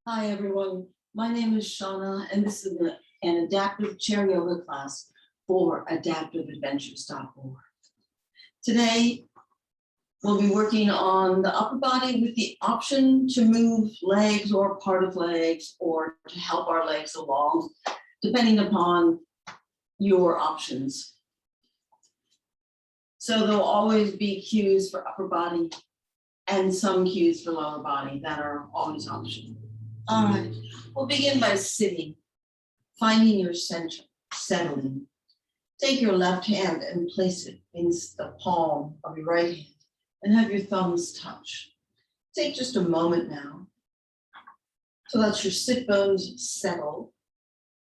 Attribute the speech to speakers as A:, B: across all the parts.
A: Hi, everyone. My name is Shanna, and this is an adaptive chair yoga class for adaptiveadventures.org. Today, we'll be working on the upper body with the option to move legs or part of legs or to help our legs along, depending upon your options. So there'll always be cues for upper body and some cues for lower body that are always optional. All right, we'll begin by sitting, finding your center, settling. Take your left hand and place it in the palm of your right hand and have your thumbs touch. Take just a moment now to let your sit bones settle,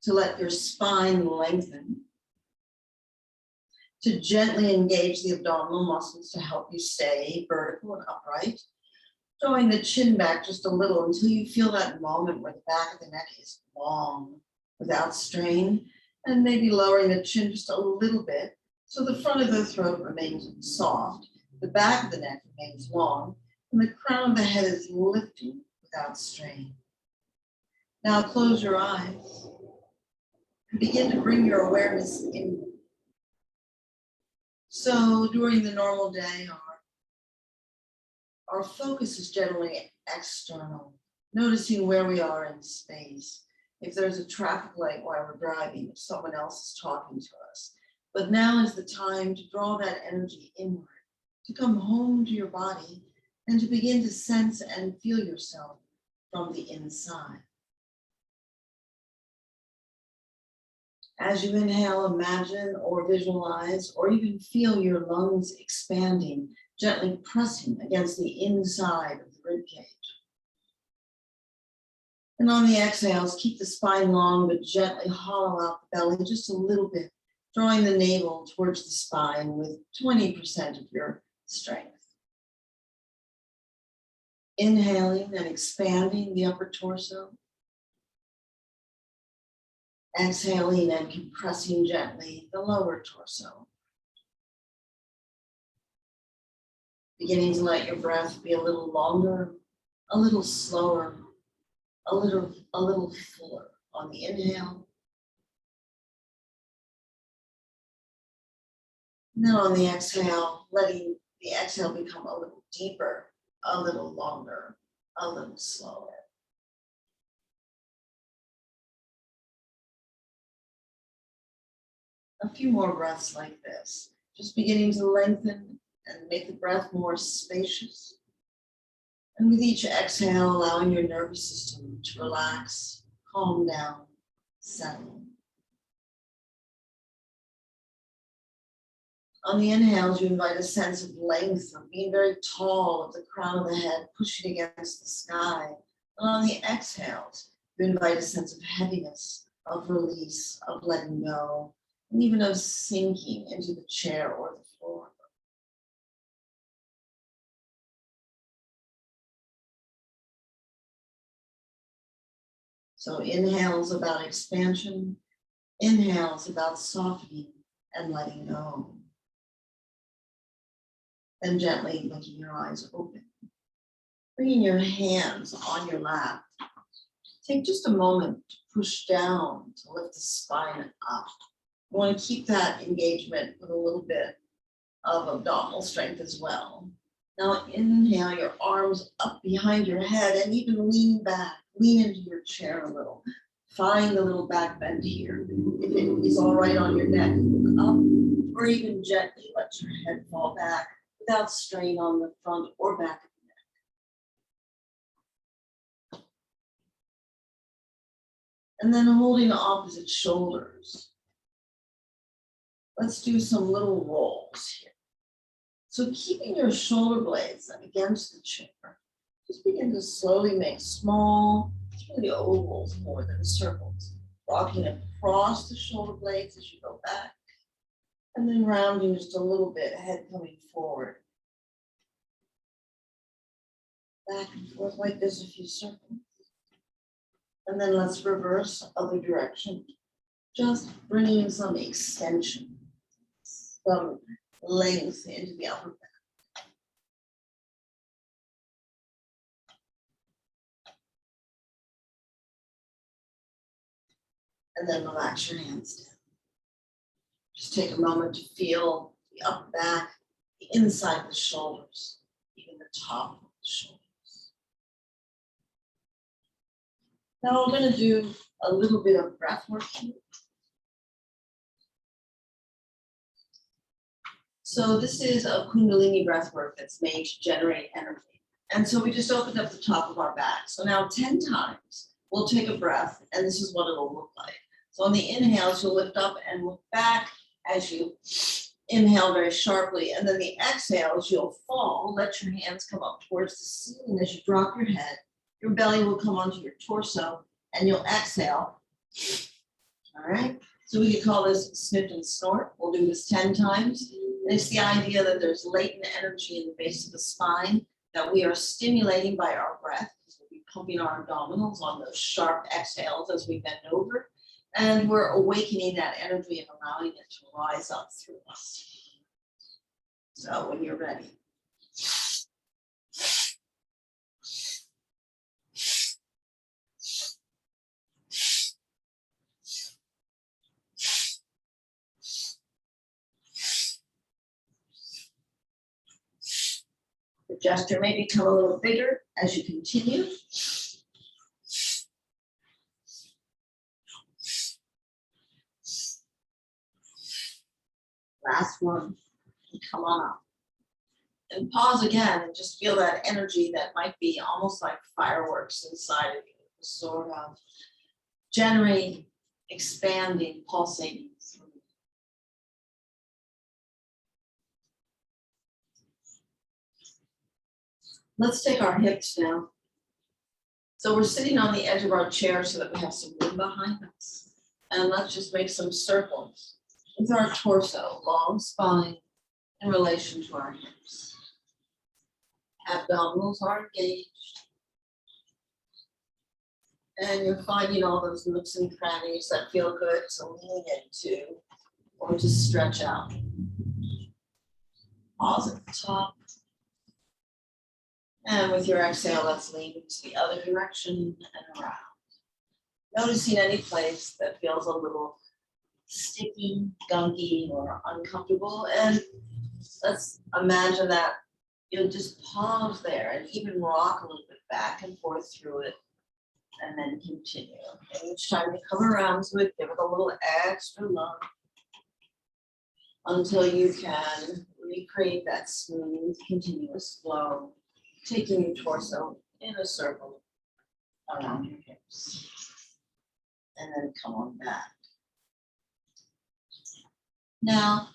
A: to let your spine lengthen, to gently engage the abdominal muscles to help you stay vertical and upright. Throwing the chin back just a little until you feel that moment where the back of the neck is long without strain, and maybe lowering the chin just a little bit so the front of the throat remains soft, the back of the neck remains long, and the crown of the head is lifting without strain. Now close your eyes and begin to bring your awareness inward. So during the normal day, our focus is generally external, noticing where we are in space. If there's a traffic light while we're driving, if someone else is talking to us. But now is the time to draw that energy inward, to come home to your body and to begin to sense and feel yourself from the inside. As you inhale, imagine or visualize or even feel your lungs expanding, gently pressing against the inside of the rib cage. And on the exhales, keep the spine long, but gently hollow out the belly just a little bit, drawing the navel towards the spine with 20% of your strength. Inhaling and expanding the upper torso. Exhaling and compressing gently the lower torso. Beginning to let your breath be a little longer, a little slower, a little fuller on the inhale. And then on the exhale, letting the exhale become a little deeper, a little longer, a little slower. A few more breaths like this, just beginning to lengthen and make the breath more spacious. And with each exhale, allowing your nervous system to relax, calm down, settle. On the inhales, you invite a sense of length, of being very tall, of the crown of the head pushing against the sky. And on the exhales, you invite a sense of heaviness, of release, of letting go, and even of sinking into the chair or the floor. So inhales about expansion, inhales about softening and letting go. Then gently letting your eyes open. Bringing your hands on your lap. Take just a moment to push down to lift the spine up. You want to keep that engagement with a little bit of abdominal strength as well. Now inhale your arms up behind your head and even lean back, lean into your chair a little. Find a little back bend here. If it is all right on your neck, look up or even gently let your head fall back without strain on the front or back of the neck. And then holding the opposite shoulders. Let's do some little rolls here. So keeping your shoulder blades against the chair, just begin to slowly make small, it's really ovals more than circles, rocking across the shoulder blades as you go back, and then rounding just a little bit, head coming forward. Back and forth like this, a few circles. And then let's reverse other direction, just bringing some extension, some length into the upper back. And then relax your hands down. Just take a moment to feel the upper back, the inside of the shoulders, even the top of the shoulders. Now we're going to do a little bit of breath work here. So this is a Kundalini breath work that's made to generate energy. And so we just opened up the top of our back. So now 10 times, we'll take a breath, and this is what it'll look like. So on the inhales, you'll lift up and look back as you inhale very sharply. And then the exhales, you'll fall. Let your hands come up towards the ceiling as you drop your head. Your belly will come onto your torso, and you'll exhale. All right? So we could call this sniff and snort. We'll do this 10 times. And it's the idea that there's latent energy in the base of the spine that we are stimulating by our breath. We'll be pumping our abdominals on those sharp exhales as we bend over. And we're awakening that energy and allowing it to rise up through us. So when you're ready. The gesture may become a little bigger as you continue. Last one, and come on up. And pause again and just feel that energy that might be almost like fireworks inside of you, sort of generating, expanding, pulsating through. Let's take our hips now. So we're sitting on the edge of our chair so that we have some room behind us. And let's just make some circles with our torso, long spine in relation to our hips. Abdominals are engaged. And you're finding all those nooks and crannies that feel good to lean into or to stretch out. Pause at the top. And with your exhale, let's lean to the other direction and around. Noticing any place that feels a little sticky, gunky, or uncomfortable. And let's imagine that you'll just pause there and even rock a little bit back and forth through it. And then continue. And each time you come around to it, give it a little extra love until you can recreate that smooth, continuous flow, taking your torso in a circle around your hips. And then come on back. Now,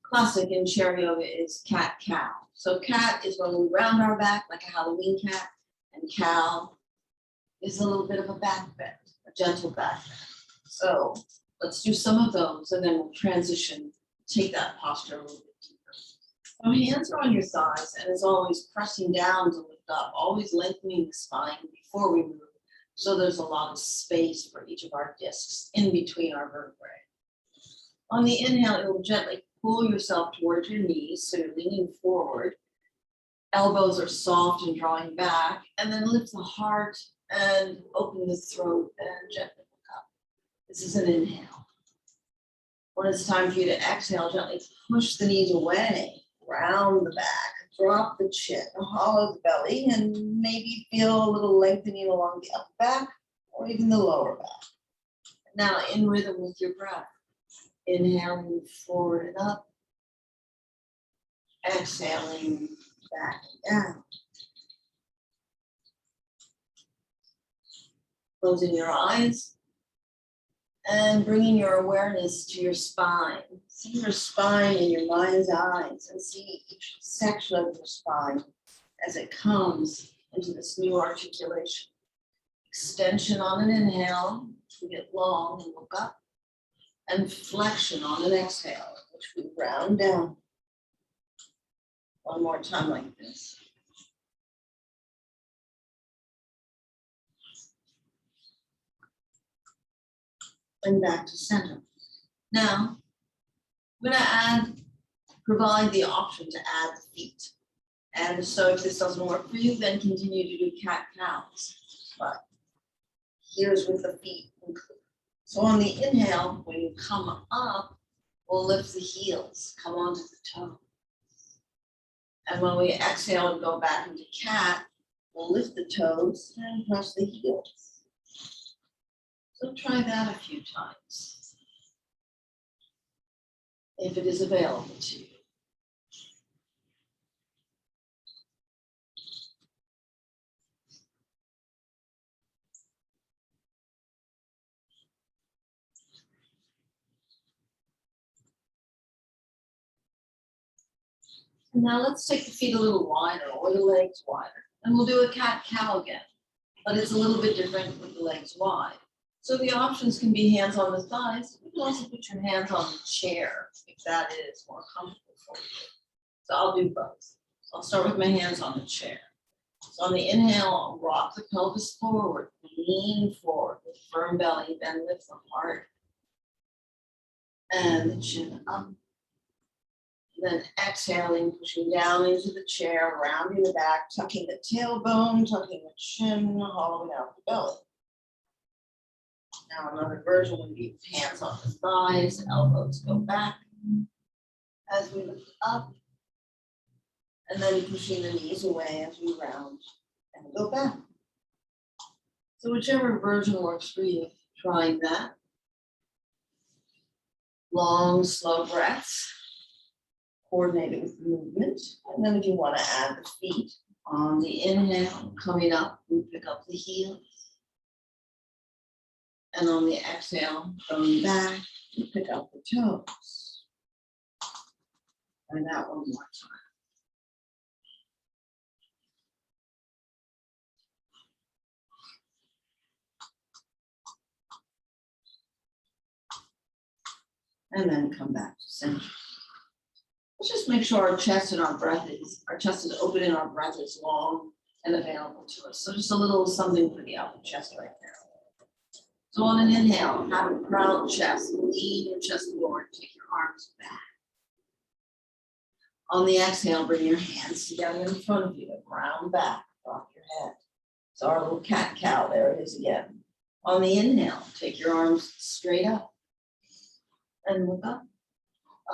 A: classic in chair yoga is cat-cow. So cat is when we round our back like a Halloween cat, and cow is a little bit of a back bend, a gentle back bend. So let's do some of those and then we'll transition, take that posture a little bit deeper. So hands are on your thighs and as always pressing down to lift up, always lengthening the spine before we move. So there's a lot of space for each of our discs in between our vertebrae. On the inhale, you'll gently pull yourself towards your knees, so you're leaning forward. Elbows are soft and drawing back, and then lift the heart and open the throat and gently look up. This is an inhale. When it's time for you to exhale, gently push the knees away, round the back, drop the chin, hollow the belly, and maybe feel a little lengthening along the upper back or even the lower back. Now in rhythm with your breath. Inhaling forward and up. Exhaling back and down. Closing your eyes and bringing your awareness to your spine. See your spine in your mind's eyes and see each section of your spine as it comes into this new articulation. Extension on an inhale, which we get long and look up, and flexion on an exhale, which we round down. One more time like this. And back to center. Now, I'm going to provide the option to add the feet. And so if this doesn't work for you, then continue to do cat-cows. But here's with the feet included. So on the inhale, when you come up, we'll lift the heels, come onto the toe. And when we exhale and go back into cat, we'll lift the toes and press the heels. So try that a few times, if it is available to you. And now let's take the feet a little wider or the legs wider. And we'll do a cat-cow again, but it's a little bit different with the legs wide. So the options can be hands on the thighs. You can also put your hands on the chair if that is more comfortable for you. So I'll do both. So I'll start with my hands on the chair. So on the inhale, I'll rock the pelvis forward, lean forward with firm belly, then lift the heart and the chin up. Then exhaling, pushing down into the chair, rounding the back, tucking the tailbone, tucking the chin, hollowing out the belly. Now another version would be hands on the thighs, elbows go back as we lift up, and then pushing the knees away as we round and go back. So whichever version works for you, trying that. Long, slow breaths, coordinated with the movement. And then if you want to add the feet on the inhale, coming up, we pick up the heels. And on the exhale, going back, we pick up the toes. And that one more time. And then come back to center. Let's just make sure our chest is open and our breath is long and available to us. So just a little something for the upper chest right there. So on an inhale, have a proud chest, lean your chest forward, take your arms back. On the exhale, bring your hands together in front of you, ground back, drop your head. So our little cat-cow, there it is again. On the inhale, take your arms straight up and look up.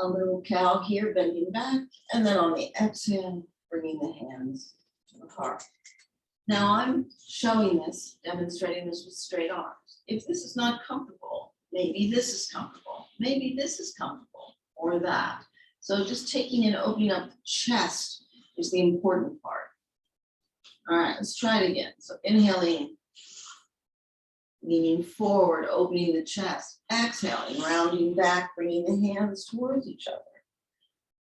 A: A little cow here, bending back, and then on the exhale, bringing the hands to the heart. Now I'm showing this, demonstrating this with straight arms. If this is not comfortable, maybe this is comfortable, maybe this is comfortable, or that. So just taking and opening up the chest is the important part. All right, let's try it again. So inhaling, leaning forward, opening the chest, exhaling, rounding back, bringing the hands towards each other.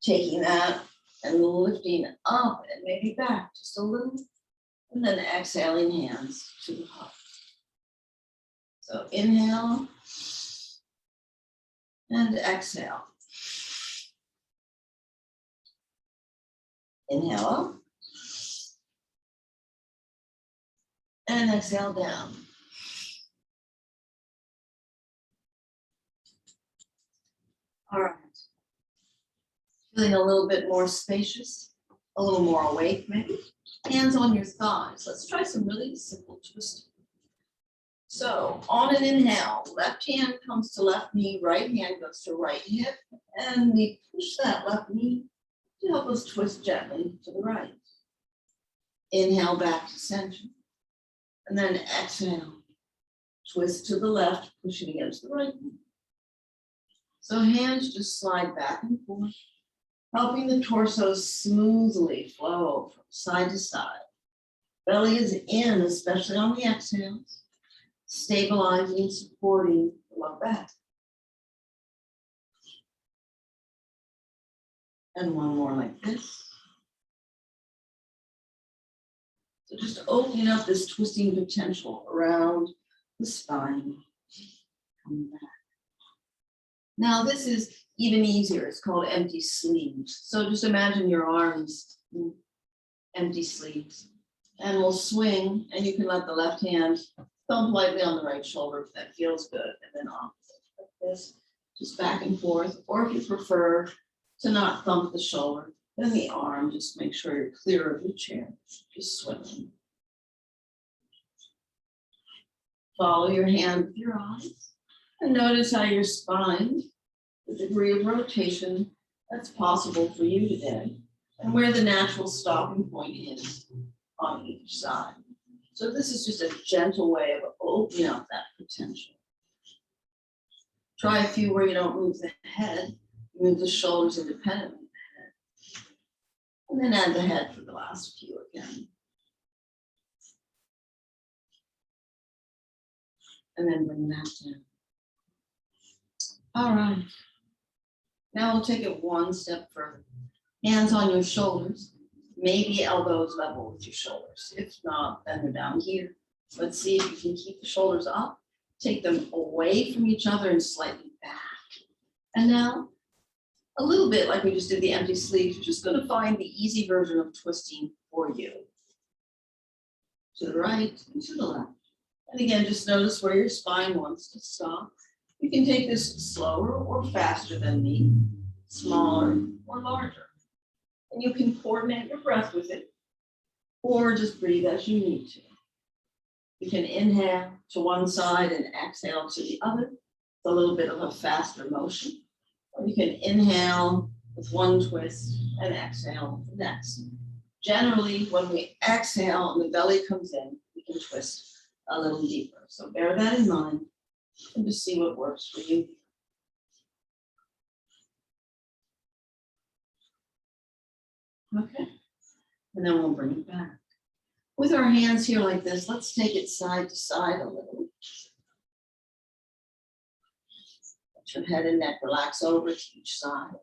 A: Taking that and lifting up and maybe back just a little, and then exhaling hands to the heart. So inhale and exhale. Inhale up and exhale down. All right. Feeling a little bit more spacious, a little more awake maybe. Hands on your thighs. Let's try some really simple twisting. So on an inhale, left hand comes to left knee, right hand goes to right hip, and we push that left knee to help us twist gently to the right. Inhale back to center, and then exhale, twist to the left, pushing against the right knee. So hands just slide back and forth, helping the torso smoothly flow from side to side. Belly is in, especially on the exhales, stabilizing, supporting the low back. And one more like this. So just opening up this twisting potential around the spine. Coming back. Now this is even easier. It's called empty sleeves. So just imagine your arms, empty sleeves. And we'll swing, and you can let the left hand thump lightly on the right shoulder if that feels good, and then opposite like this, just back and forth. Or if you prefer to not thump the shoulder, then the arm, just make sure you're clear of your chair, just swinging. Follow your hand with your eyes. And notice how your spine, the degree of rotation that's possible for you today, and where the natural stopping point is on each side. So this is just a gentle way of opening up that potential. Try a few where you don't move the head, move the shoulders independently of the head. And then add the head for the last few again. And then bring that down. All right. Now we'll take it one step further. Hands on your shoulders, maybe elbows level with your shoulders. If not, then they're down here. Let's see if you can keep the shoulders up, take them away from each other and slightly back. And now, a little bit like we just did the empty sleeves, you're just going to find the easy version of twisting for you. To the right and to the left. And again, just notice where your spine wants to stop. You can take this slower or faster than me, smaller or larger. And you can coordinate your breath with it, or just breathe as you need to. You can inhale to one side and exhale to the other. It's a little bit of a faster motion. Or you can inhale with one twist and exhale the next. Generally, when we exhale and the belly comes in, we can twist a little deeper. So bear that in mind and just see what works for you. Okay, and then we'll bring it back. With our hands here like this, let's take it side to side a little. Let your head and neck relax over to each side.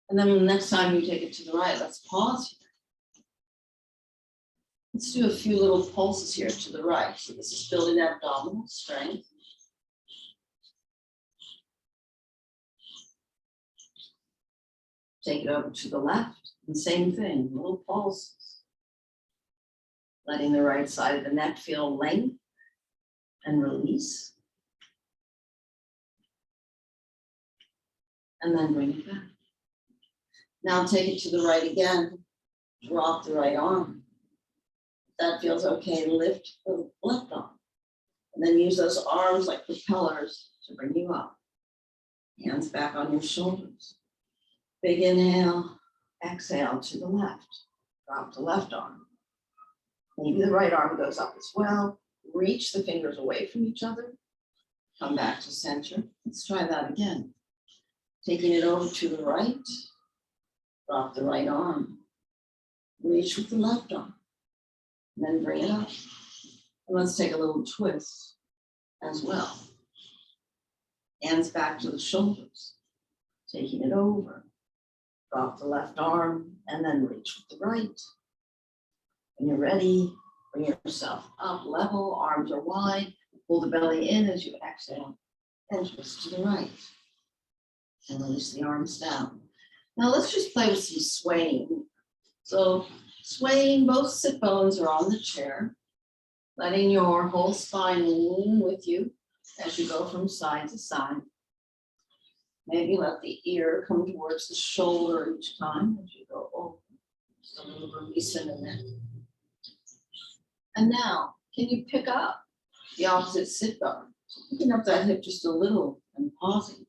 A: And then the next time you take it to the right, let's pause here. Let's do a few little pulses here to the right. So this is building abdominal strength. Take it over to the left, and same thing, little pulses. Letting the right side of the neck feel length and release. And then bring it back. Now take it to the right again. Drop the right arm. If that feels okay, lift the left arm. And then use those arms like propellers to bring you up. Hands back on your shoulders. Big inhale, exhale to the left. Drop the left arm. Maybe the right arm goes up as well. Reach the fingers away from each other. Come back to center. Let's try that again. Taking it over to the right. Drop the right arm. Reach with the left arm. And then bring it up. And let's take a little twist as well. Hands back to the shoulders. Taking it over. Drop the left arm and then reach with the right. When you're ready, bring yourself up level, arms are wide, pull the belly in as you exhale and twist to the right. And release the arms down. Now let's just play with some swaying. So swaying, both sit bones are on the chair, letting your whole spine lean with you as you go from side to side. Maybe let the ear come towards the shoulder each time as you go over. Just a little release in the neck. And now, can you pick up the opposite sit bone? So picking up that hip just a little and pausing.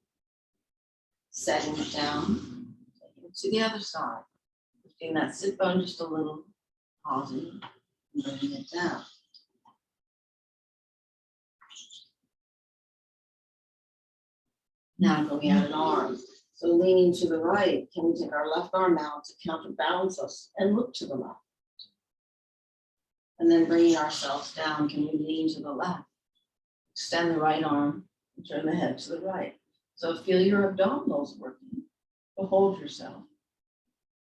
A: Setting it down, taking it to the other side. Lifting that sit bone just a little, pausing, and bringing it down. Now going out an arm. So leaning to the right, can we take our left arm now to counterbalance us and look to the left? And then bringing ourselves down, can we lean to the left? Extend the right arm and turn the head to the right. So feel your abdominals working. Hold yourself.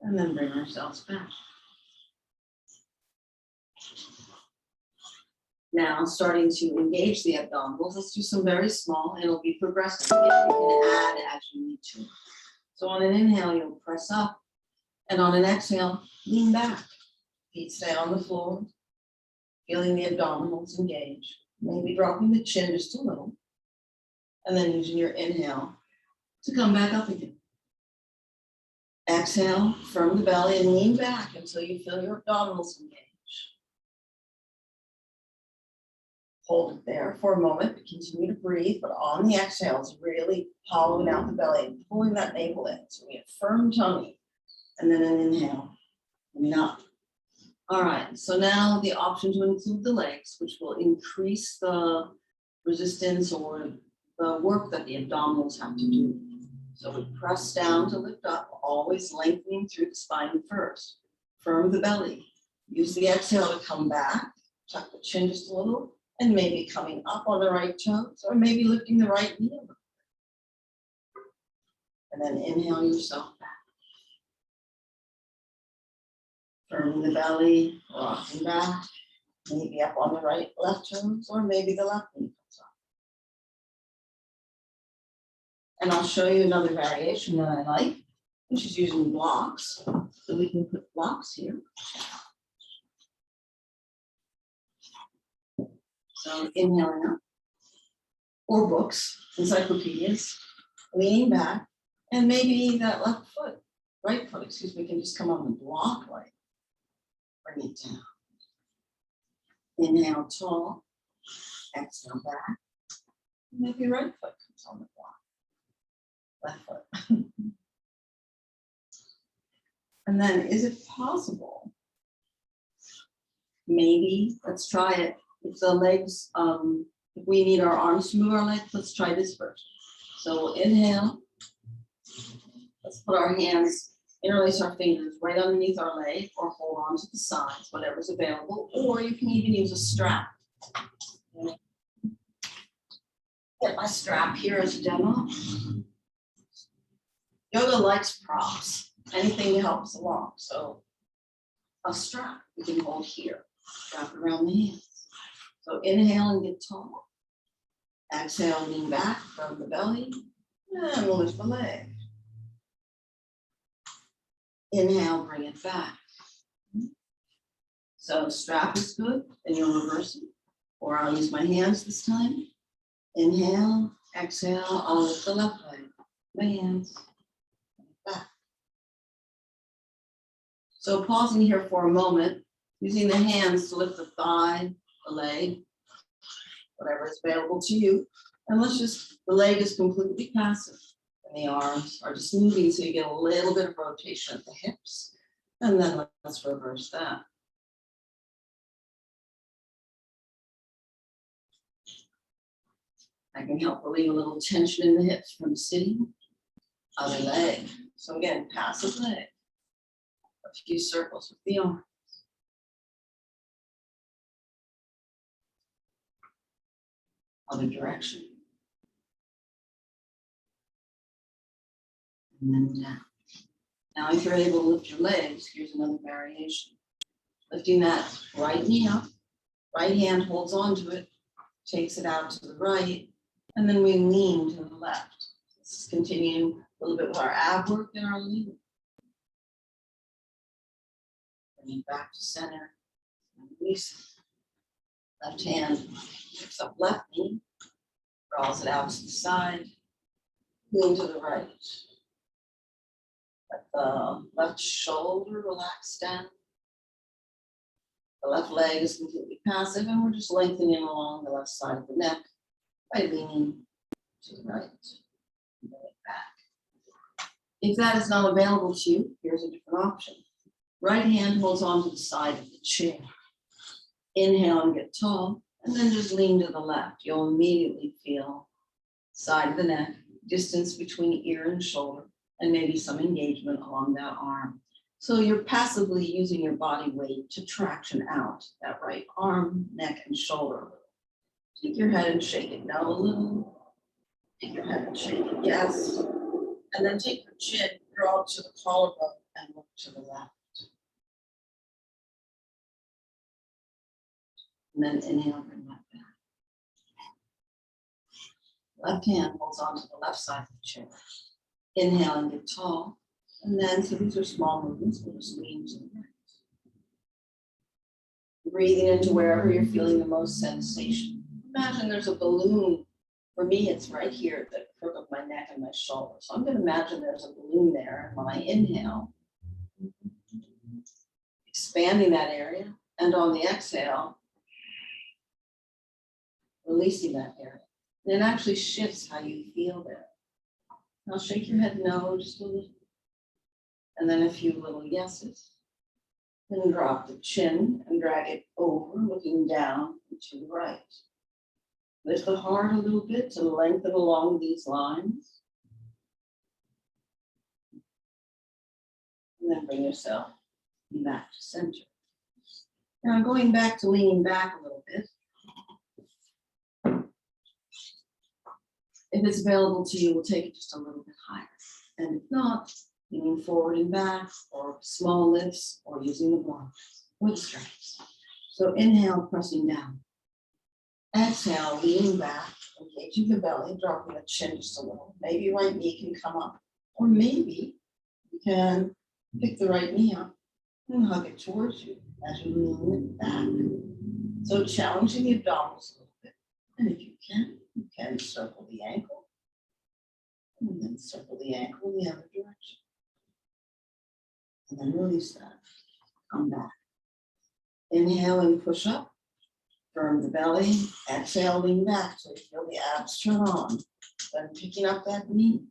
A: And then bring ourselves back. Now, starting to engage the abdominals, let's do some very small, and it'll be progressive. Again, you can add as you need to. So on an inhale, you'll press up, and on an exhale, lean back. Feet stay on the floor, feeling the abdominals engage, maybe dropping the chin just a little, and then using your inhale to come back up again. Exhale, firm the belly and lean back until you feel your abdominals engage. Hold it there for a moment, continue to breathe, but on the exhales, really hollowing out the belly and pulling that navel in. So we have firm tummy, and then an inhale, coming up. All right, so now the option to include the legs, which will increase the resistance or the work that the abdominals have to do. So we press down to lift up, always lengthening through the spine first. Firm the belly. Use the exhale to come back, tuck the chin just a little, and maybe coming up on the right toes, or maybe lifting the right knee a little. And then inhale yourself back. Firming the belly, rocking back, maybe up on the right, left toes, or maybe the left knee comes up. And I'll show you another variation that I like, which is using blocks. So we can put blocks here. So inhaling up, or books, encyclopedias, leaning back, and maybe that right foot, excuse me, can just come on the block like, bring it down. Inhale tall, exhale back, maybe right foot comes on the block, left foot. And then is it possible, maybe, let's try it. If the legs, if we need our arms to move our legs, let's try this first. So we'll inhale. Let's put our hands, interlace our fingers right underneath our leg or hold on to the sides, whatever's available. Or you can even use a strap. Get my strap here as a demo. Yoga likes props, anything to help us along. So a strap we can hold here, wrap it around the hands. So inhale and get tall. Exhale, lean back from the belly, and we'll lift the leg. Inhale, bring it back. So strap is good, then you'll reverse it. Or I'll use my hands this time. Inhale, exhale, I'll lift the left leg. My hands, back. So pausing here for a moment, using the hands to lift the thigh, the leg, whatever is available to you. And the leg is completely passive. And the arms are just moving so you get a little bit of rotation at the hips. And then let's reverse that. I can help relieve a little tension in the hips from sitting. Other leg. So again, passive leg. A few circles with the arm. Other direction. And then down. Now, if you're able to lift your legs, here's another variation. Lifting that right knee up, right hand holds onto it, takes it out to the right, and then we lean to the left. This is continuing a little bit with our ab work and our lean. Bring it back to center. And release. Left hand picks up left knee, draws it out to the side, lean to the right. Let the left shoulder relax down. The left leg is completely passive, and we're just lengthening along the left side of the neck by leaning to the right. And bring it back. If that is not available to you, here's a different option. Right hand holds onto the side of the chair. Inhale and get tall, and then just lean to the left. You'll immediately feel side of the neck, distance between ear and shoulder, and maybe some engagement along that arm. So you're passively using your body weight to traction out that right arm, neck, and shoulder a little. Take your head and shake it no a little. Take your head and shake it yes. And then take your chin, draw it to the collarbone, and look to the left. And then inhale, bring that back. Left hand holds onto the left side of the chair. Inhale and get tall. And then, so these are small movements, we'll just lean to the right. Breathing into wherever you're feeling the most sensation. Imagine there's a balloon. For me, it's right here at the crook of my neck and my shoulder. So I'm going to imagine there's a balloon there. And when I inhale, expanding that area. And on the exhale, releasing that area. And it actually shifts how you feel there. Now shake your head no just a little. And then a few little yeses. Then drop the chin and drag it over, looking down and to the right. Lift the heart a little bit to lengthen along these lines. And then bring yourself back to center. Now going back to leaning back a little bit. If it's available to you, we'll take it just a little bit higher. And if not, leaning forward and back, or small lifts, or using the blocks or the straps. So inhale, pressing down. Exhale, leaning back, engaging the belly, dropping the chin just a little. Maybe right knee can come up, or maybe you can pick the right knee up and hug it towards you as you lean it back. So challenging the abdominals a little bit. And if you can circle the ankle, and then circle the ankle in the other direction. And then release that. Come back. Inhale and push up. Firm the belly. Exhale, lean back so you feel the abs turn on. Then picking up that knee,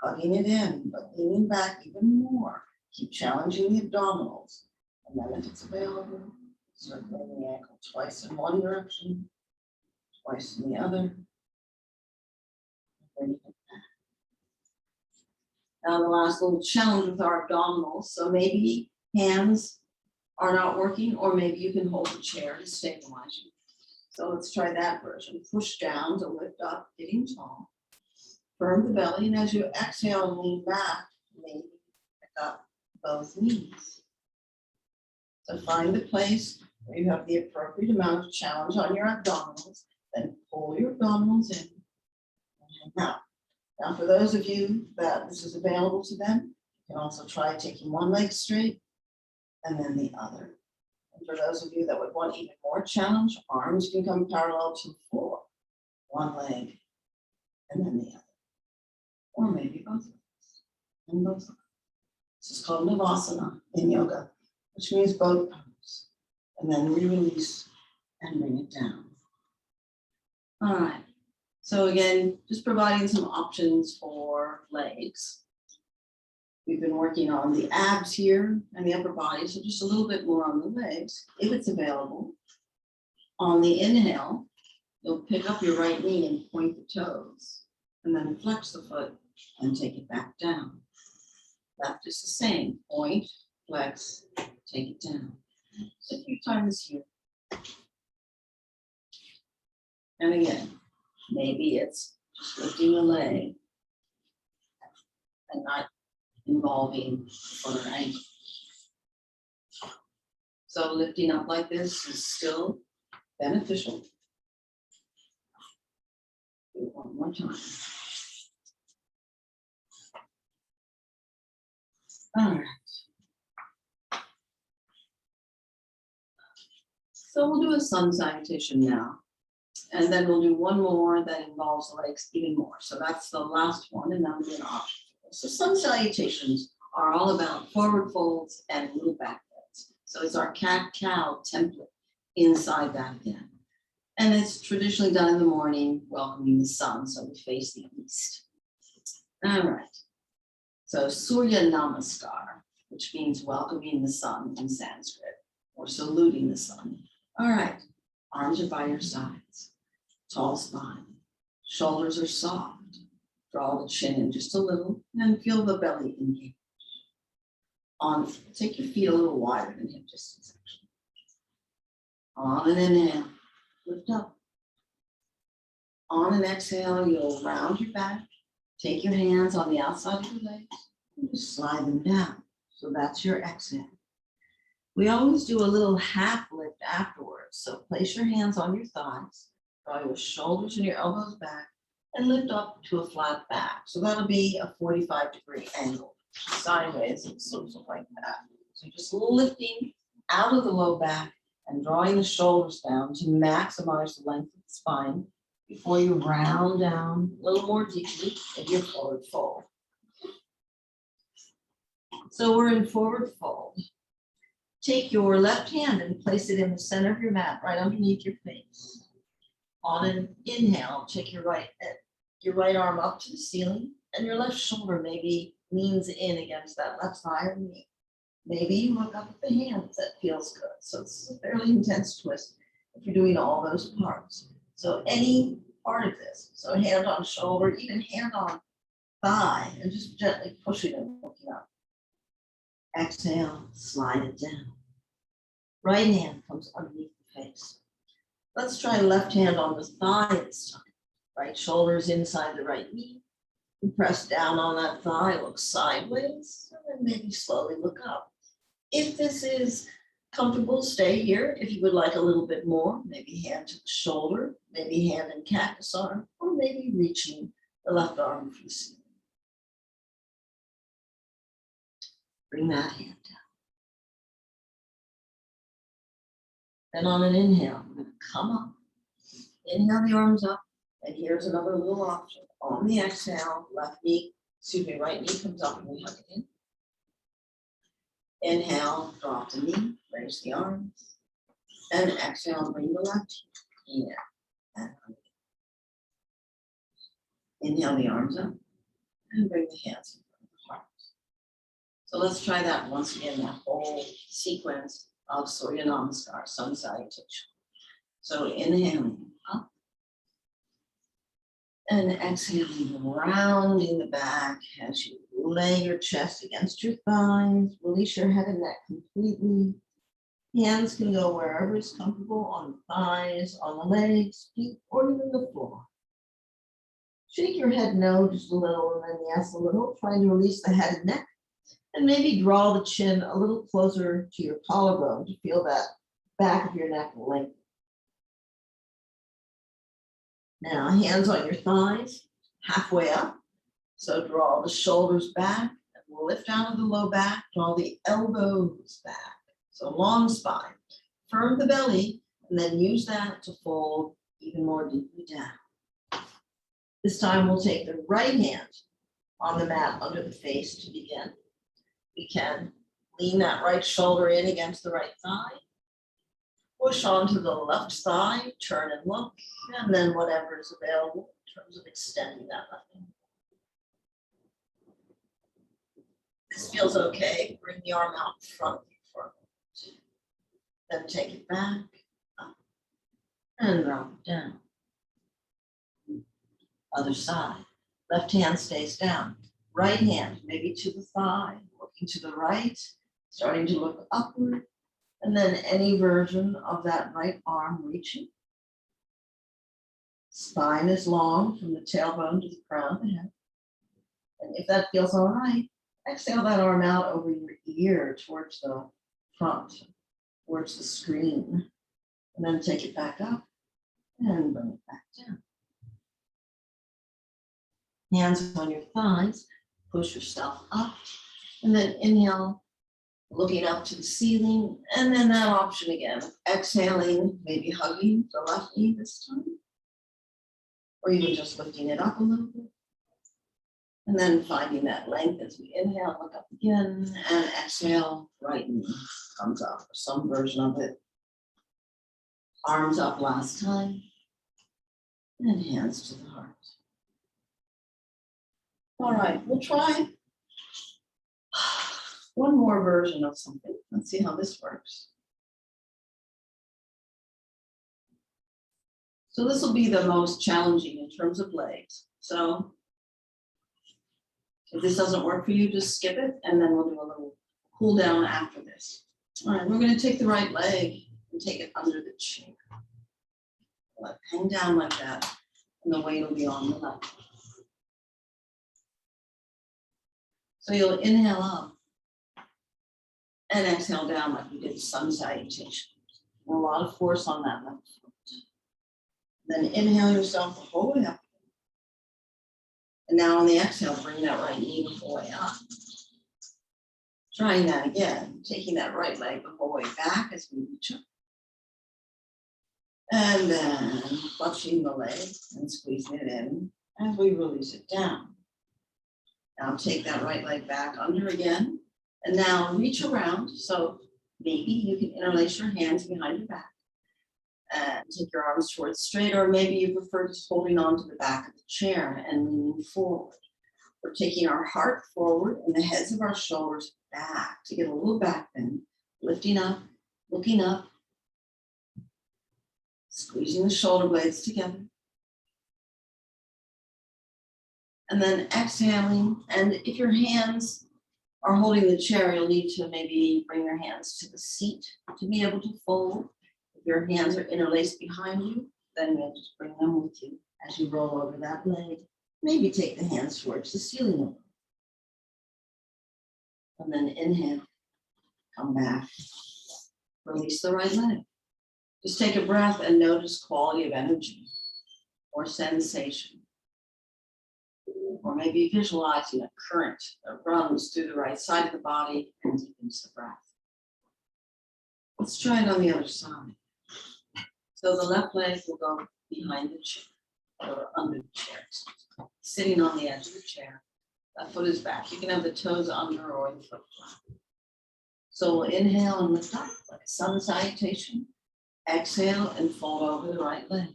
A: hugging it in, but leaning back even more. Keep challenging the abdominals. And then if it's available, circling the ankle twice in one direction, twice in the other. Bring it back. Now the last little challenge with our abdominals. So maybe hands are not working, or maybe you can hold the chair to stabilize you. So let's try that version. Push down to lift up, getting tall. Firm the belly, and as you exhale and lean back, maybe pick up both knees. So find the place where you have the appropriate amount of challenge on your abdominals, then pull your abdominals in and hang out. Now, for those of you that this is available to them, you can also try taking one leg straight and then the other. And for those of you that would want even more challenge, arms can come parallel to the floor. One leg and then the other. Or maybe both legs and both legs. This is called Navasana in yoga, which means boat pose. And then we release and bring it down. All right. So again, just providing some options for legs. We've been working on the abs here and the upper body, so just a little bit more on the legs, if it's available. On the inhale, you'll pick up your right knee and point the toes, and then flex the foot and take it back down. Left is the same, point, flex, take it down. So a few times here. And again, maybe it's just lifting the leg and not involving the foot or ankle. So lifting up like this is still beneficial. Do it one more time. All right. So we'll do a sun salutation now. And then we'll do one more that involves legs even more. So that's the last one, and that'll be an option. So sun salutations are all about forward folds and little back bends. So it's our cat-cow template inside that again. And it's traditionally done in the morning, welcoming the sun, so we face the east. All right. So Surya Namaskar, which means welcoming the sun in Sanskrit, or saluting the sun. All right. Arms are by your sides. Tall spine. Shoulders are soft. Draw the chin in just a little and feel the belly engage. Take your feet a little wider than hip distance, actually. On an inhale, lift up. On an exhale, you'll round your back. Take your hands on the outside of your legs and just slide them down. So that's your exhale. We always do a little half lift afterwards. So place your hands on your thighs, draw your shoulders and your elbows back, and lift up to a flat back. So that'll be a 45-degree angle. Sideways, it looks like that. So you're just lifting out of the low back and drawing the shoulders down to maximize the length of the spine before you round down a little more deeply in your forward fold. So we're in forward fold. Take your left hand and place it in the center of your mat, right underneath your face. On an inhale, take your right arm up to the ceiling, and your left shoulder maybe leans in against that left thigh or knee. Maybe you look up at the hands, that feels good. So this is a fairly intense twist if you're doing all those parts. So any part of this, so hand on shoulder, even hand on thigh, and just gently pushing and looking up. Exhale, slide it down. Right hand comes underneath the face. Let's try left hand on the thigh this time. Right shoulder is inside the right knee. And press down on that thigh, look sideways, and then maybe slowly look up. If this is comfortable, stay here. If you would like a little bit more, maybe hand to the shoulder, maybe hand in cactus arm, or maybe reaching the left arm for the ceiling. Bring that hand down. Then on an inhale, we're going to come up. Inhale the arms up. And here's another little option. On the exhale, right knee comes up and we hug it in. Inhale, drop the knee, raise the arms. And exhale, bring the left knee in. And hug it in. Inhale the arms up and bring the hands in front of the heart. So let's try that once again, that whole sequence of Surya Namaskar, sun salutation. So inhaling up. And exhaling, rounding the back as you lay your chest against your thighs. Release your head and neck completely. Hands can go wherever is comfortable, on the thighs, on the legs, feet, or even the floor. Shake your head no just a little, and then yes a little. Trying to release the head and neck. And maybe draw the chin a little closer to your collarbone to feel that back of your neck lengthen. Now, hands on your thighs, halfway up. So draw the shoulders back, and we'll lift out of the low back, draw the elbows back. So long spine, firm the belly, and then use that to fold even more deeply down. This time we'll take the right hand on the mat under the face to begin. We can lean that right shoulder in against the right thigh. Push onto the left thigh, turn and look, and then whatever is available in terms of extending that left hand. This feels okay. Bring the arm out in front of you for a moment. Then take it back, up, and drop it down. Other side. Left hand stays down. Right hand, maybe to the thigh, looking to the right, starting to look upward. And then any version of that right arm reaching. Spine is long from the tailbone to the crown of the head. And if that feels all right, exhale that arm out over your ear towards the front, towards the screen. And then take it back up and bring it back down. Hands on your thighs, push yourself up, and then inhale. Looking up to the ceiling, and then that option again, exhaling, maybe hugging the left knee this time, or even just lifting it up a little bit. And then finding that length as we inhale, look up again, and exhale, right knee comes up, or some version of it. Arms up last time, and hands to the heart. All right, we'll try one more version of something. Let's see how this works. So this will be the most challenging in terms of legs. So if this doesn't work for you, just skip it, and then we'll do a little cool down after this. All right, we're going to take the right leg and take it under the chair. Let it hang down like that, and the weight will be on the left. So you'll inhale up. And exhale down like we did the sun salutation. A lot of force on that left foot. Then inhale yourself the whole way up. And now on the exhale, bring that right knee the whole way up. Trying that again, taking that right leg the whole way back as we reach up. And then clutching the leg and squeezing it in as we release it down. Now take that right leg back under again. And now reach around, so maybe you can interlace your hands behind your back. And take your arms towards straight, or maybe you prefer just holding on to the back of the chair and leaning forward. We're taking our heart forward and the heads of our shoulders back to get a little back bend, lifting up, looking up, squeezing the shoulder blades together. And then exhaling, and if your hands are holding the chair, you'll need to maybe bring your hands to the seat to be able to fold. If your hands are interlaced behind you, then you'll just bring them with you as you roll over that leg. Maybe take the hands towards the ceiling. And then inhale, come back, release the right leg. Just take a breath and notice quality of energy or sensation. Or maybe visualizing a current that runs through the right side of the body and deepens the breath. Let's try it on the other side. So the left leg will go behind the chair or under the chair, sitting on the edge of the chair. That foot is back. You can have the toes under or the foot flat. So we'll inhale and lift up like a sun salutation. Exhale and fold over the right leg.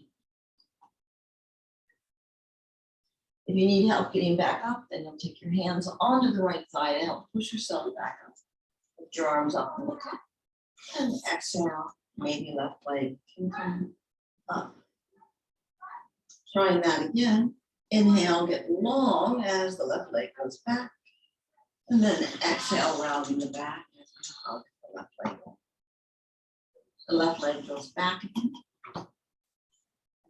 A: If you need help getting back up, then you'll take your hands onto the right thigh to help push yourself back up. Lift your arms up and look up. And exhale, maybe left leg can come up. Trying that again. Inhale, get long as the left leg goes back. And then exhale, rounding the back as we hug the left leg. The left leg goes back again. And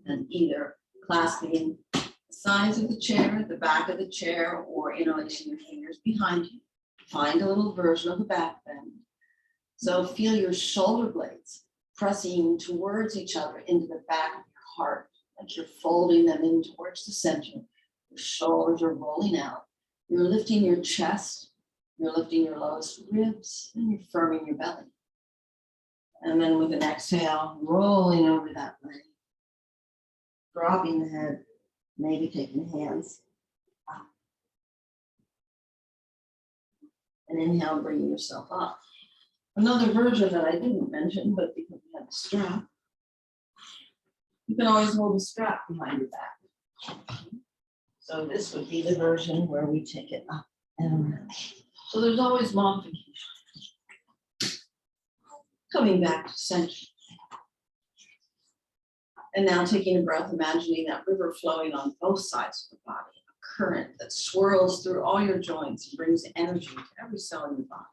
A: then either clasping the sides of the chair, the back of the chair, or interlacing your fingers behind you. Find a little version of a back bend. So feel your shoulder blades pressing towards each other into the back of your heart, like you're folding them in towards the center. Your shoulders are rolling out. You're lifting your chest, you're lifting your lowest ribs, and you're firming your belly. And then with an exhale, rolling over that leg, dropping the head, maybe taking the hands up. And inhale, bringing yourself up. Another version that I didn't mention, but because we have a strap, you can always hold a strap behind your back. So this would be the version where we take it up and around. So there's always modification. Coming back to center. And now taking a breath, imagining that river flowing on both sides of the body, a current that swirls through all your joints and brings energy to every cell in your body.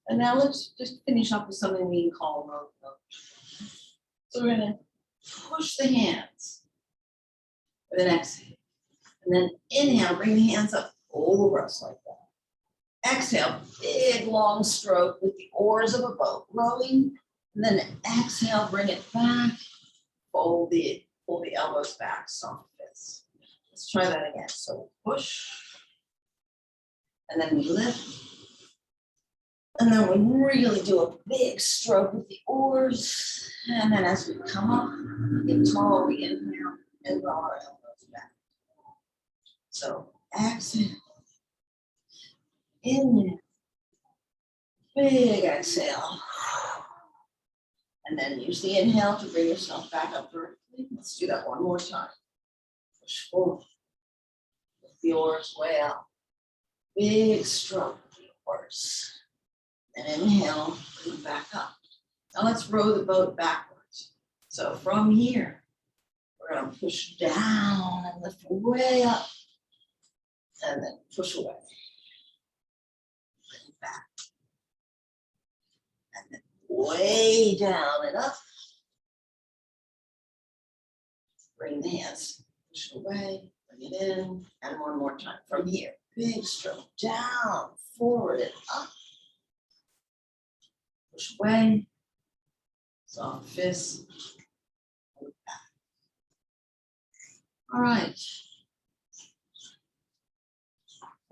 A: And now let's just finish up with something we can call road coach. So we're going to push the hands with an exhale. And then inhale, bring the hands up over us like that. Exhale, big long stroke with the oars of a boat rowing. And then exhale, bring it back. Pull the elbows back, soft fists. Let's try that again. So push. And then we lift. And then we really do a big stroke with the oars. And then as we come up, get tall, we inhale and draw our elbows back. So exhale. Inhale. Big exhale. And then use the inhale to bring yourself back up vertically. Let's do that one more time. Push forward. Lift the oars way out. Big stroke with the oars. And inhale, bring it back up. Now let's row the boat backwards. So from here, we're going to push down and lift way up. And then push away. Bring it back. And then way down and up. Bring the hands, push it away, bring it in, and one more time from here. Big stroke, down, forward, and up. Push away, soft fists, and back. All right.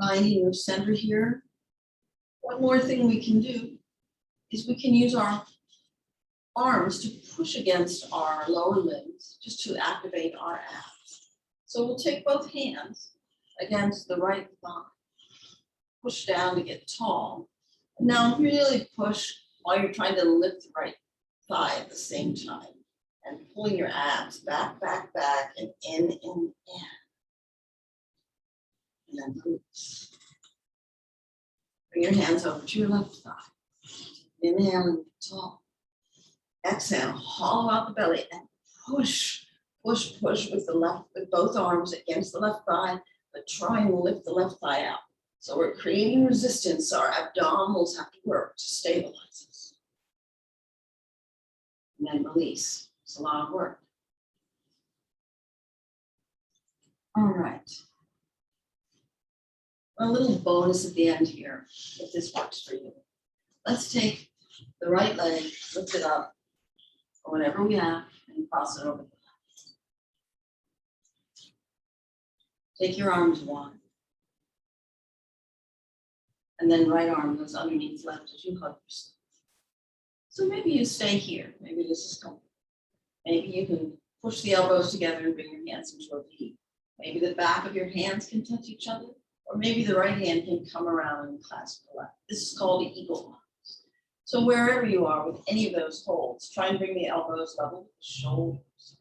A: Finding your center here. One more thing we can do is we can use our arms to push against our lower limbs just to activate our abs. So we'll take both hands against the right thigh, push down to get tall. And now really push while you're trying to lift the right thigh at the same time. And pulling your abs back, back, back, and in, and then release. Bring your hands over to your left thigh. Inhale and tall. Exhale, hollow out the belly and push, push, push with both arms against the left thigh, but try and lift the left thigh out. So we're creating resistance. Our abdominals have to work to stabilize us. And then release. It's a lot of work. All right. A little bonus at the end here, if this works for you. Let's take the right leg, lift it up, or whatever we have, and cross it over the left. Take your arms wide. And then right arm goes underneath left as you hug yourself. So maybe you stay here. Maybe this is comfortable. Maybe you can push the elbows together and bring your hands into a V. Maybe the back of your hands can touch each other, or maybe the right hand can come around and clasp the left. This is called the eagle pose. So wherever you are with any of those holds, try and bring the elbows level with the shoulders.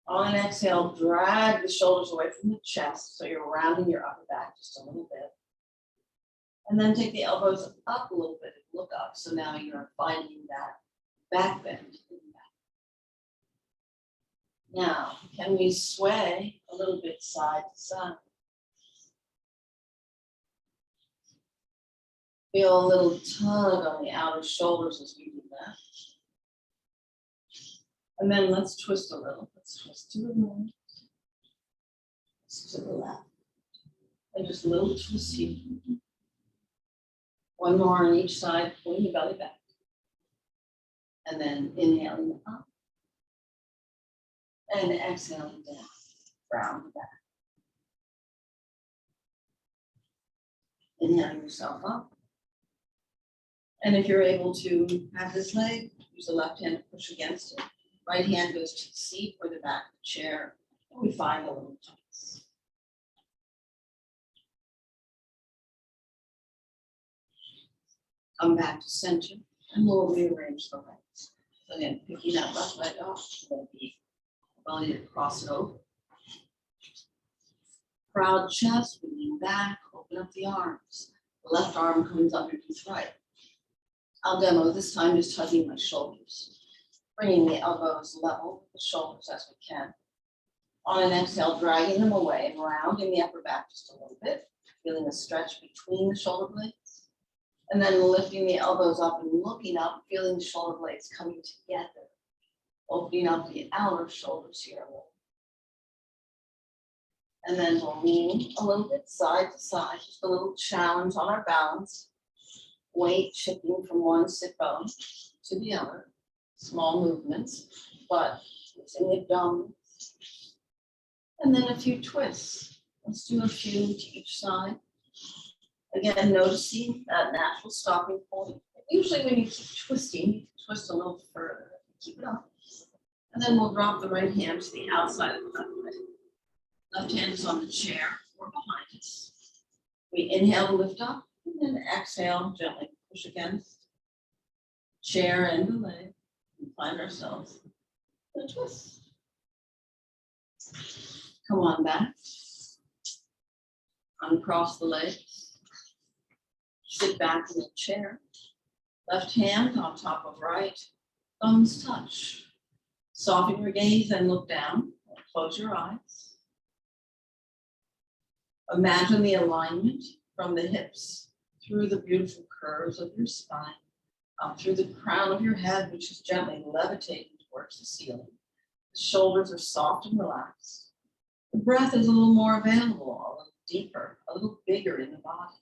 A: On an exhale, drag the shoulders away from the chest, so you're rounding your upper back just a little bit. And then take the elbows up a little bit and look up. So now you're finding that back bend in the back. Now, can we sway a little bit side to side? Feel a little tug on the outer shoulders as we do that. And then let's twist a little. Let's twist to the right. Twist to the left. And just a little twist here. One more on each side, pulling the belly back. And then inhaling up. And exhaling down, round the back. Inhaling yourself up. And if you're able to have this leg, use the left hand to push against it. Right hand goes to the seat or the back of the chair. And we find a little twist. Come back to center, and we'll rearrange the legs. So again, picking that left leg up, we'll be ability to cross it over. Proud chest, we lean back, open up the arms. The left arm comes underneath right. I'll demo this time just tugging my shoulders, bringing the elbows level with the shoulders as we can. On an exhale, dragging them away and rounding the upper back just a little bit, feeling a stretch between the shoulder blades. And then lifting the elbows up and looking up, feeling the shoulder blades coming together. Opening up the outer shoulders here a little. And then we'll lean a little bit side to side, just a little challenge on our balance. Weight shifting from one sit bone to the other. Small movements, but using the abdomen. And then a few twists. Let's do a few to each side. Again, noticing that natural stopping point. Usually when you keep twisting, you can twist a little further. Keep it up. And then we'll drop the right hand to the outside of the left leg. Left hand is on the chair or behind us. We inhale to lift up, and then exhale, gently push against chair and the leg. And find ourselves in a twist. Come on back. Uncross the legs. Sit back in the chair. Left hand on top of right. Thumbs touch. Soften your gaze and look down. Close your eyes. Imagine the alignment from the hips through the beautiful curves of your spine, up through the crown of your head, which is gently levitating towards the ceiling. The shoulders are soft and relaxed. The breath is a little more available, a little deeper, a little bigger in the body.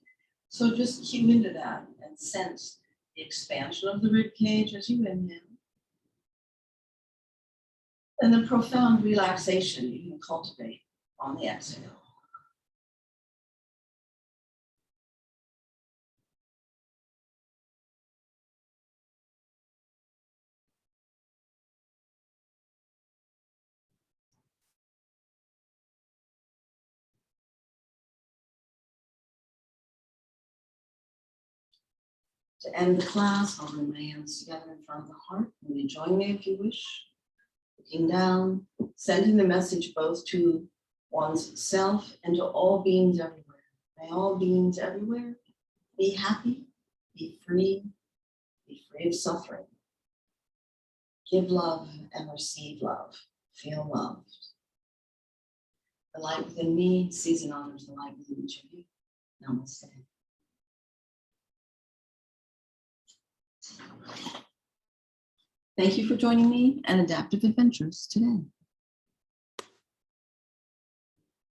A: So just cue into that and sense the expansion of the rib cage as you inhale. And the profound relaxation you can cultivate on the exhale. To end the class, I'll bring my hands together in front of the heart. You may join me if you wish. Looking down, sending the message both to one's self and to all beings everywhere. May all beings everywhere be happy, be free of suffering. Give love and receive love. Feel loved. The light within me sees and honors the light within each of you. Namaste. Thank you for joining me and Adaptive Adventures today.